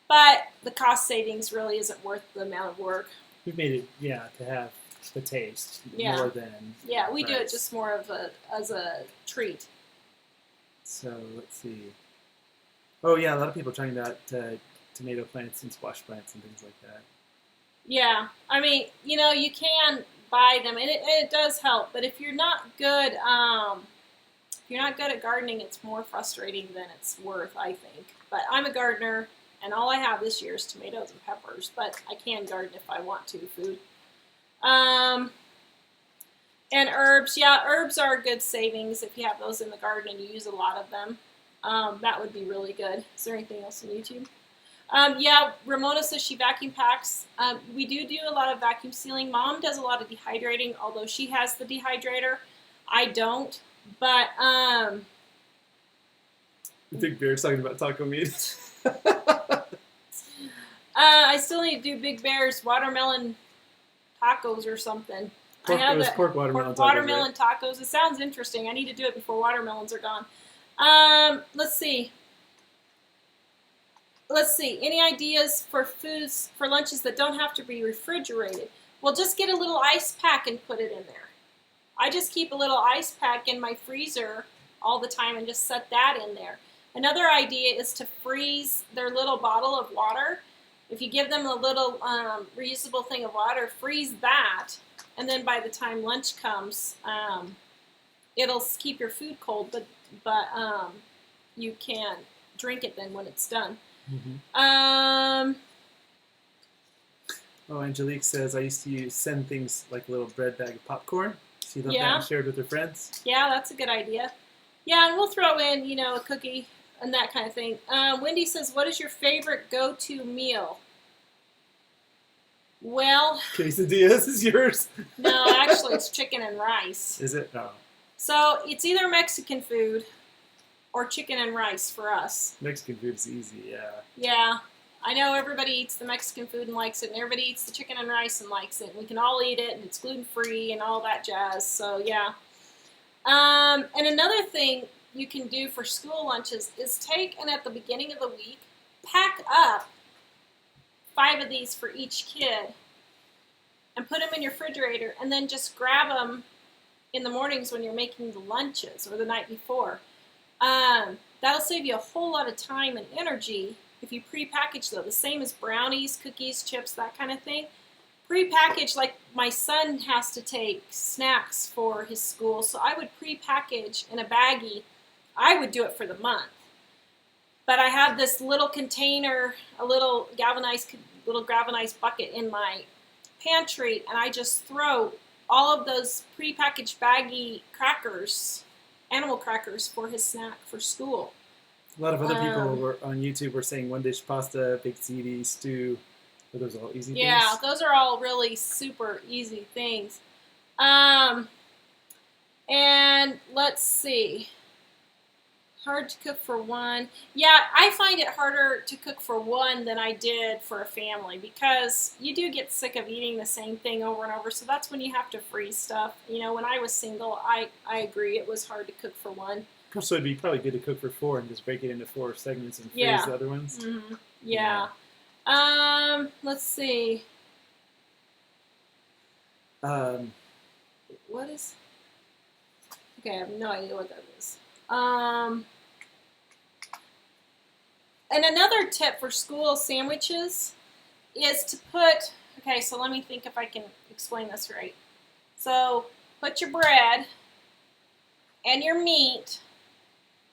but the cost savings really isn't worth the amount of work. We've made it, to have the taste more than we do it just more of as a treat. So let's see. Oh yeah, a lot of people are talking about tomato plants and squash plants and things like that. Yeah, I mean, you can buy them, and it does help. But if you're not good, at gardening, it's more frustrating than it's worth, I think. But I'm a gardener, and all I have this year is tomatoes and peppers. But I can garden if I want to. Food. And herbs. Yeah, herbs are good savings if you have those in the garden and you use a lot of them. That would be really good. Is there anything else on YouTube? Yeah, Ramona says she vacuum packs. We do a lot of vacuum sealing. Mom does a lot of dehydrating, although she has the dehydrator. I don't. But I think Bear's talking about taco meat. I still need to do Big Bear's watermelon tacos or something. Pork watermelon tacos. It sounds interesting. I need to do it before watermelons are gone. Let's see. Any ideas for foods, for lunches that don't have to be refrigerated? Well, just get a little ice pack and put it in there. I just keep a little ice pack in my freezer all the time and just set that in there. Another idea is to freeze their little bottle of water. If you give them a little reusable thing of water, freeze that, and then by the time lunch comes, it'll keep your food cold, but you can drink it then when it's done. Mm-hmm. Angelique says, I used to send things like a little bread bag of popcorn. She loved that and shared with her friends. Yeah, that's a good idea. Yeah, and we'll throw in, a cookie and that kind of thing. Wendy says, what is your favorite go-to meal? Well... Quesadillas is yours? No, actually it's chicken and rice. Is it? Oh. So it's either Mexican food or chicken and rice for us. Mexican food's easy, yeah. Yeah. I know everybody eats the Mexican food and likes it, and everybody eats the chicken and rice and likes it. We can all eat it, and it's gluten-free and all that jazz, so yeah. And another thing you can do for school lunches is take and at the beginning of the week, pack up 5 of these for each kid and put them in your refrigerator, and then just grab them in the mornings when you're making the lunches or the night before. That'll save you a whole lot of time and energy if you pre-package though. The same as brownies, cookies, chips, that kind of thing. Pre-package, like my son has to take snacks for his school, so I would pre-package in a baggie. I would do it for the month. But I have this little container, a little galvanized bucket in my pantry, and I just throw all of those pre-packaged baggy crackers, animal crackers, for his snack for school. A lot of other people on YouTube were saying one dish pasta, baked ziti, stew. Are those all easy things? Yeah, those are all really super easy things. And let's see. Hard to cook for one. Yeah, I find it harder to cook for one than I did for a family, because you do get sick of eating the same thing over and over. So that's when you have to freeze stuff. You know, when I was single, I agree it was hard to cook for one. So it'd be probably good to cook for 4 and just break it into 4 segments and freeze the other ones. Mm-hmm. Yeah. Let's see. What is? Okay, I have no idea what that is. And another tip for school sandwiches is to put, okay, so let me think if I can explain this right. So put your bread and your meat.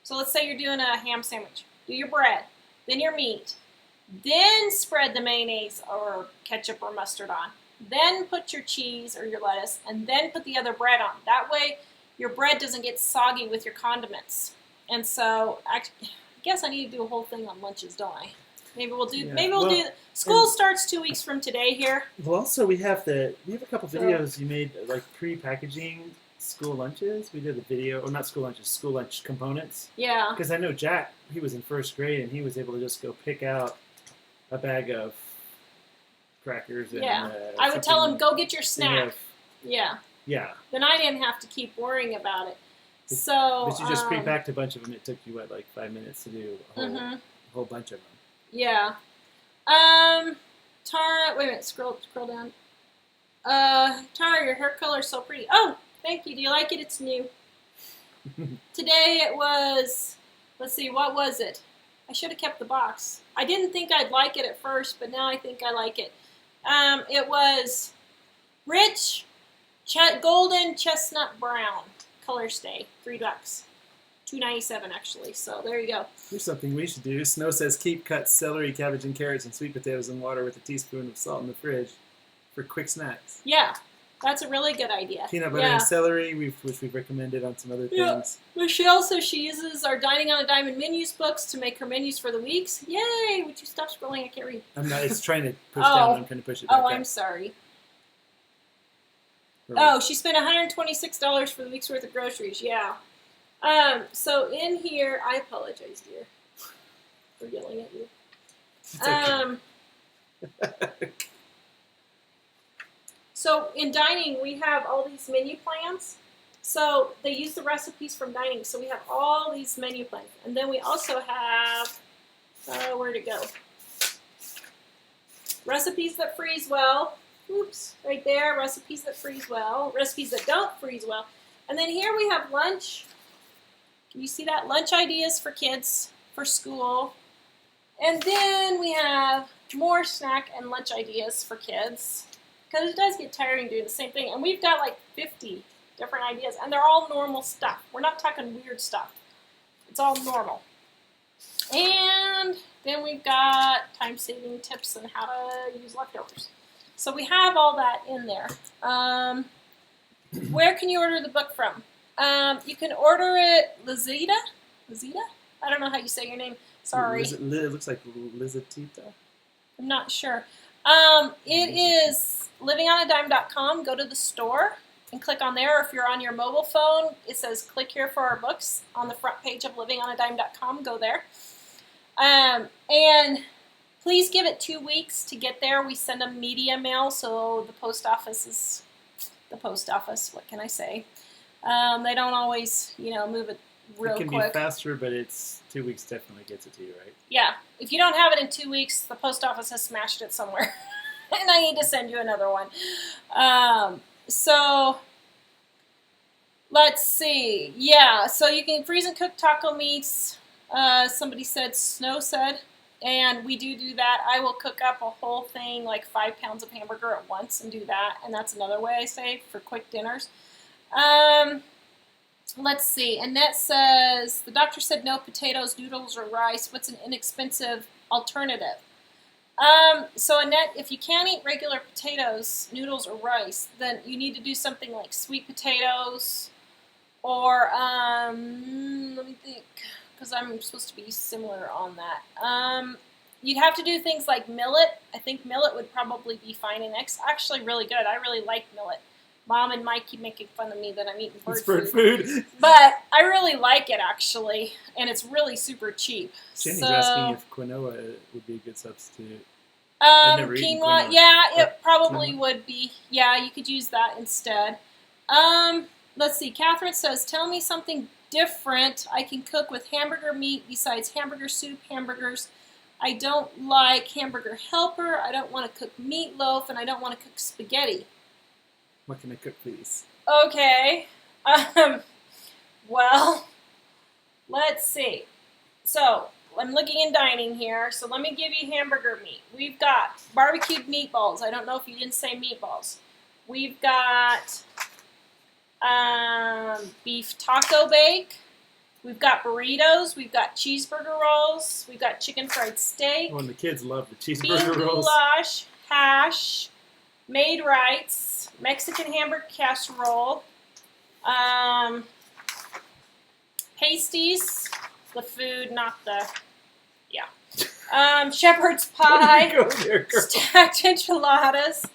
So let's say you're doing a ham sandwich. Do your bread, then your meat, then spread the mayonnaise or ketchup or mustard on. Then put your cheese or your lettuce, and then put the other bread on. That way your bread doesn't get soggy with your condiments. And so I guess I need to do a whole thing on lunches, don't I? Maybe we'll do. Yeah. Maybe we'll do. School starts 2 weeks from today here. Well, also we have a couple videos you made, like pre-packaging school lunches. We did a video, or not school lunches, school lunch components. Yeah. Because I know Jack, he was in 1st grade, and he was able to just go pick out a bag of crackers. And, I would tell him, go get your snack. Yeah. Yeah. Then I didn't have to keep worrying about it. But you just pre-packed a bunch of them. It took you, like 5 minutes to do a whole bunch of them. Yeah. Tara, wait a minute, scroll down. Tara, your hair color is so pretty. Oh, thank you. Do you like it? It's new. Today it was, let's see, what was it? I should have kept the box. I didn't think I'd like it at first, but now I think I like it. It was rich golden chestnut brown. Color stay, $3, $2.97 actually. So there you go. Here's something we should do. Snow says keep cut celery, cabbage, and carrots and sweet potatoes in water with a teaspoon of salt in the fridge for quick snacks. Yeah, that's a really good idea. Peanut butter and celery, which we've recommended on some other things. Michelle says she uses our Dining on a Dime and menus books to make her menus for the weeks. Yay! Would you stop scrolling? I can't read. I'm not. It's trying to push down. I'm trying to push it back up. I'm sorry. Oh, she spent $126 for the week's worth of groceries. Yeah. So in here, I apologize, dear, for yelling at you. Okay. So in dining, we have all these menu plans. So they use the recipes from dining. So we have all these menu plans, and then we also have where'd it go? Recipes that freeze well. Oops, right there, recipes that freeze well, recipes that don't freeze well. And then here we have lunch. Can you see that? Lunch ideas for kids for school. And then we have more snack and lunch ideas for kids, because it does get tiring doing the same thing. And we've got like 50 different ideas, and they're all normal stuff. We're not talking weird stuff. It's all normal. And then we've got time-saving tips on how to use leftovers. So we have all that in there. Where can you order the book from? You can order it Lizita? I don't know how you say your name. Sorry. It looks like Lizatita. I'm not sure. It is livingonadime.com. Go to the store and click on there. Or if you're on your mobile phone, it says click here for our books on the front page of livingonadime.com. Go there. And please give it 2 weeks to get there. We send a media mail, so the post office is the post office. What can I say? They don't always, move it real quick. It can quick. be faster, but it's 2 weeks definitely gets it to you, right? Yeah. If you don't have it in 2 weeks, the post office has smashed it somewhere. And I need to send you another one. So let's see. Yeah, so you can freeze and cook taco meats. Somebody said, Snow said. And we do that. I will cook up a whole thing, like 5 pounds of hamburger at once and do that. And that's another way I say for quick dinners. Let's see. Annette says, the doctor said no potatoes, noodles, or rice. What's an inexpensive alternative? So Annette, if you can't eat regular potatoes, noodles, or rice, then you need to do something like sweet potatoes, or let me think, because I'm supposed to be similar on that. You'd have to do things like millet. I think millet would probably be fine, and it's actually really good. I really like millet. Mom and Mike keep making fun of me that I'm eating bird food. But I really like it, actually, and it's really super cheap. Jenny's asking if quinoa would be a good substitute. Quinoa, yeah, it probably would be. Yeah, you could use that instead. Let's see. Catherine says, tell me something different I can cook with hamburger meat besides hamburger soup, hamburgers. I don't like hamburger helper. I don't want to cook meatloaf, and I don't want to cook spaghetti. What can I cook, please? Okay. Well, let's see. So, I'm looking in dining here, so let me give you hamburger meat. We've got barbecued meatballs. I don't know if you didn't say meatballs. We've got beef taco bake. We've got burritos. We've got cheeseburger rolls. We've got chicken fried steak. Oh, and the kids love the cheeseburger bean rolls. Goulash, hash, made rights, Mexican hamburger casserole, pasties, the food, not the, shepherd's pie, Go there, girl. stacked enchiladas.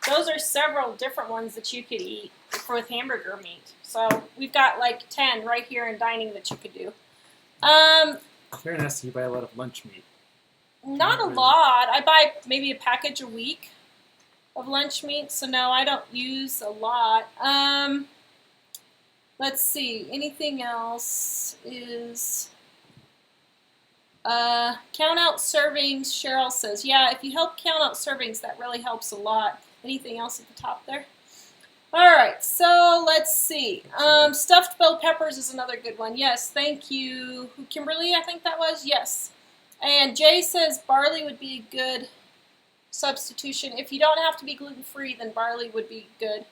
Those are several different ones that you could eat with hamburger meat. So we've got like 10 right here in dining that you could do. Karen asked you buy a lot of lunch meat. Not a lot. I buy maybe a package a week of lunch meat, so no, I don't use a lot. Let's see. Anything else is count out servings. Cheryl says, yeah, if you help count out servings, that really helps a lot. Anything else at the top there? All right, so let's see. Stuffed bell peppers is another good one. Yes, thank you. Kimberly, I think that was? Yes. And Jay says barley would be a good substitution. If you don't have to be gluten-free, then barley would be good.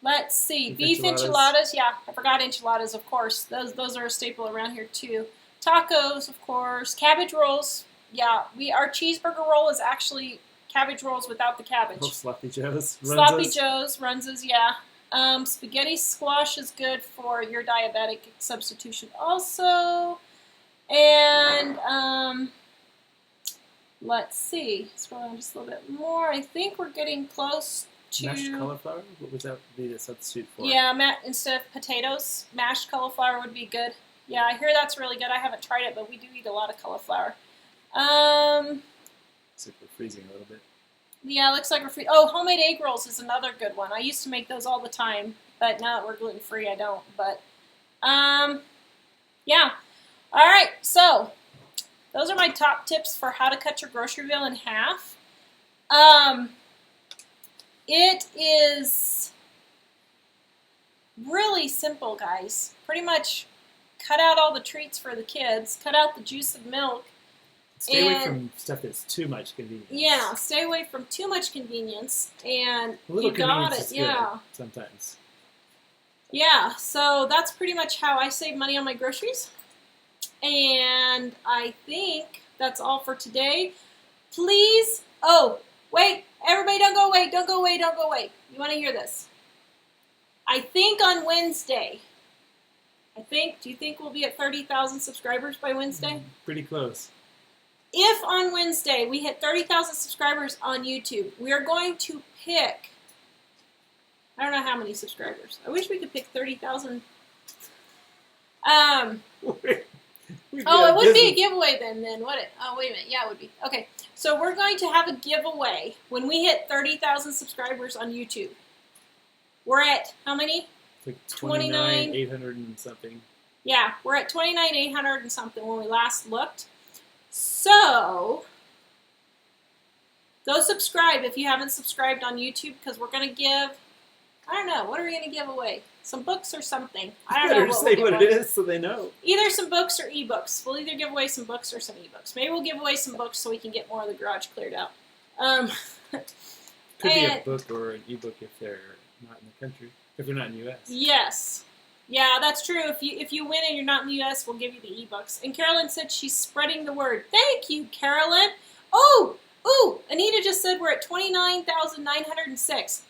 Let's see. Beef enchiladas. Yeah, I forgot enchiladas, of course. Those are a staple around here, too. Tacos, of course. Cabbage rolls. Yeah, our cheeseburger roll is actually cabbage rolls without the cabbage. Oh, Sloppy Joe's. Sloppy Joe's, Runzas, yeah. Spaghetti squash is good for your diabetic substitution also. And let's see. Scroll down just a little bit more. I think we're getting close to mashed cauliflower. What would that be the substitute for? Yeah, instead of potatoes, mashed cauliflower would be good. Yeah, I hear that's really good. I haven't tried it, but we do eat a lot of cauliflower. So we're freezing a little bit. Yeah, looks like we're free. Oh, homemade egg rolls is another good one. I used to make those all the time, but now that we're gluten-free, I don't. But, yeah. All right, so those are my top tips for how to cut your grocery bill in half. It is really simple, guys. Pretty much cut out all the treats for the kids, cut out the juice of milk. Stay away from stuff that's too much convenience. Yeah, stay away from too much convenience, and a little you got it. Is yeah, good sometimes. Yeah, so that's pretty much how I save money on my groceries, and I think that's all for today. Please, oh wait, everybody, don't go away, don't go away, don't go away. You want to hear this? I think on Wednesday. Do you think we'll be at 30,000 subscribers by Wednesday? Pretty close. If on Wednesday we hit 30,000 subscribers on YouTube, we are going to pick, I don't know how many subscribers. I wish we could pick 30,000. Oh, it would be a giveaway then, would it? Oh, wait a minute. Yeah, it would be. Okay, so we're going to have a giveaway when we hit 30,000 subscribers on YouTube. We're at how many? Like 29,800 and something. Yeah, we're at 29,800 and something when we last looked. So, go subscribe if you haven't subscribed on YouTube, because we're going to give, I don't know, what are we going to give away? Some books or something. I don't know. Better say what it is so they know. Either some books or ebooks. We'll either give away some books or some ebooks. Maybe we'll give away some books so we can get more of the garage cleared out. Could be a book or an ebook if they're not in the country. If they're not in the U.S. Yes. Yeah, that's true. If you win and you're not in the U.S., we'll give you the ebooks. And Carolyn said she's spreading the word. Thank you, Carolyn. Oh, Anita just said we're at 29,906.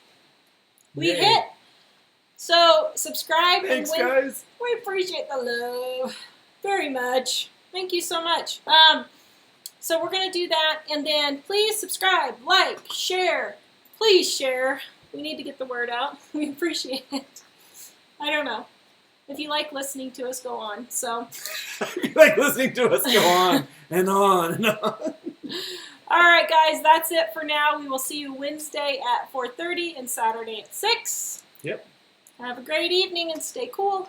We hit. So, subscribe. Thanks, and win. guys. We appreciate the love very much. Thank you so much. So we're going to do that. And then please subscribe, like, share. Please share. We need to get the word out. We appreciate it. I don't know. If you like listening to us, go on. So. If you like listening to us, go on and on and on. All right, guys. That's it for now. We will see you Wednesday at 4:30 and Saturday at 6. Yep. Have a great evening and stay cool.